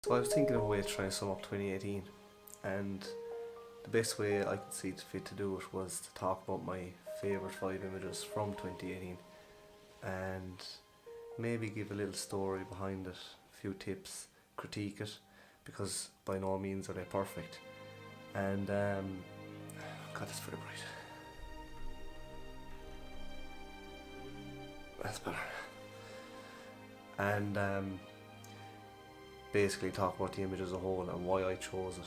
So I was thinking of a way to try and sum up 2018, and the best way I could see fit to do it was to talk about my favourite 5 images from 2018 and maybe give a little story behind it, a few tips, critique it, because by no means are they perfect. And God, that's pretty bright. That's better. And basically talk about the image as a whole and why I chose it.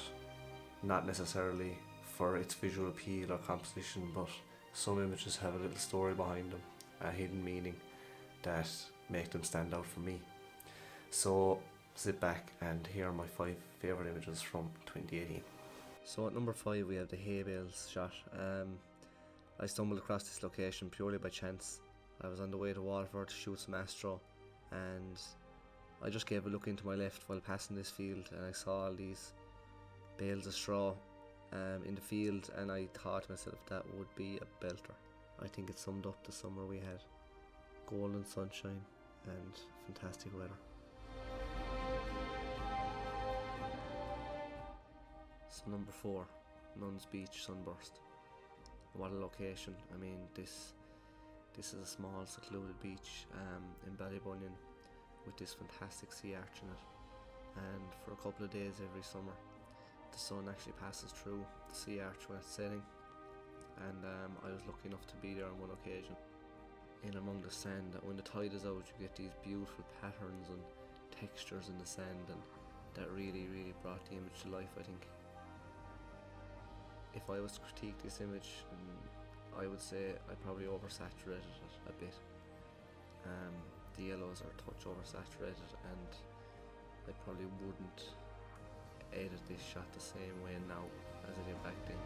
Not necessarily for its visual appeal or composition, but some images have a little story behind them, a hidden meaning that make them stand out for me. So sit back and hear my 5 favourite images from 2018. So at number 5 we have the hay bales shot. I stumbled across this location purely by chance. I was on the way to Waterford to shoot some astro, and I just gave a look into my left while passing this field, and I saw all these bales of straw in the field, and I thought to myself that would be a belter. I think it summed up the summer we had. Golden sunshine and fantastic weather. So number 4, Nuns Beach Sunburst. What a location. I mean, this is a small secluded beach in Ballybunion with this fantastic sea arch in it, and for a couple of days every summer the sun actually passes through the sea arch when it's setting, and I was lucky enough to be there on one occasion in among the sand. That when the tide is out you get these beautiful patterns and textures in the sand, and that really brought the image to life, I think. If I was to critique this image, I would say I probably oversaturated it a bit. The yellows are a touch oversaturated, and I probably wouldn't edit this shot the same way now as I did back then.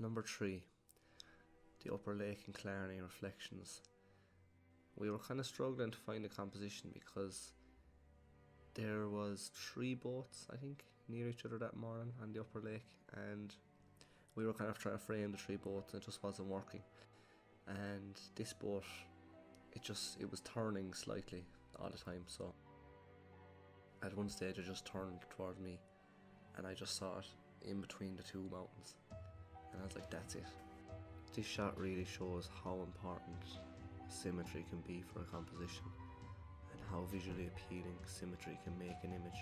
Number 3, the upper lake in Killarney reflections. We were kind of struggling to find a composition because there was 3 boats, I think, near each other that morning on the upper lake, and we were kind of trying to frame the 3 boats and it just wasn't working. And this boat, it was turning slightly all the time, so at one stage it just turned towards me and I just saw it in between the 2 mountains. And I was like, that's it. This shot really shows how important symmetry can be for a composition, and how visually appealing symmetry can make an image.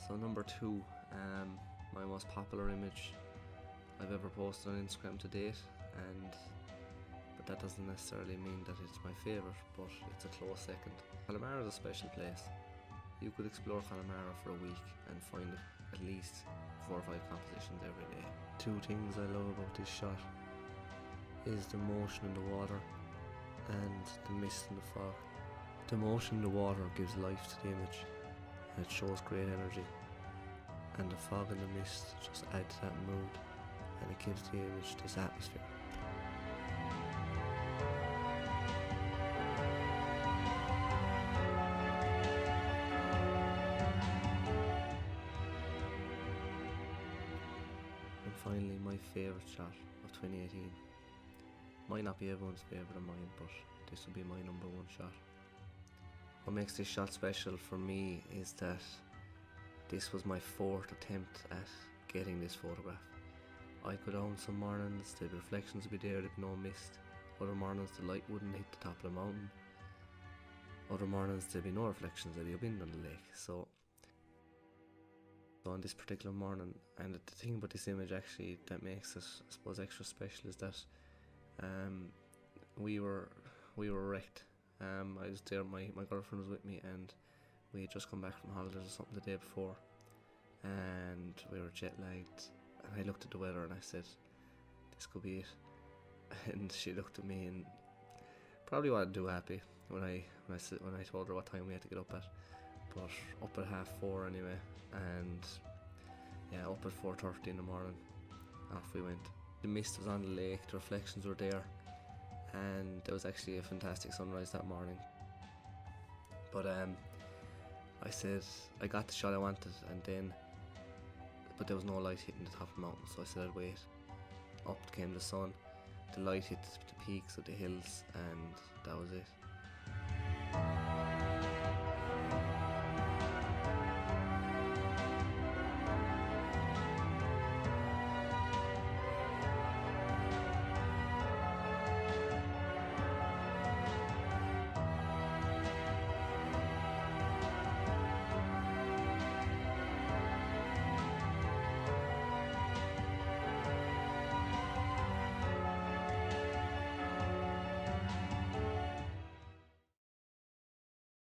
So number 2, my most popular image I've ever posted on Instagram to date, but that doesn't necessarily mean that it's my favourite, but it's a close second. Connemara is a special place. You could explore Connemara for a week and find at least 4 or 5 compositions every day. 2 things I love about this shot is the motion in the water and the mist in the fog. The motion in the water gives life to the image, and it shows great energy, and the fog and the mist just add to that mood, and it gives the image this atmosphere. Finally, my favourite shot of 2018. Might not be everyone's favourite of mine, but this will be my number 1 shot. What makes this shot special for me is that this was my 4th attempt at getting this photograph. I'd go down some mornings, the reflections would be there, there'd be no mist. Other mornings the light wouldn't hit the top of the mountain. Other mornings there'd be no reflections, there'd be a wind on the lake. So on this particular morning, and the thing about this image actually that makes it, I suppose, extra special is that we were wrecked. I was there, my girlfriend was with me, and we had just come back from holidays or something the day before, and we were jet lagged, and I looked at the weather and I said, this could be it. And she looked at me and probably wasn't too happy when I told her what time we had to get up at. But up at 4:30 anyway, and yeah, up at 4:30 in the morning, off we went. The mist was on the lake, the reflections were there, and there was actually a fantastic sunrise that morning. But I said I got the shot I wanted, and then, but there was no light hitting the top of the mountain, so I said I'd wait. Up came the sun, the light hit the peaks of the hills, and that was it.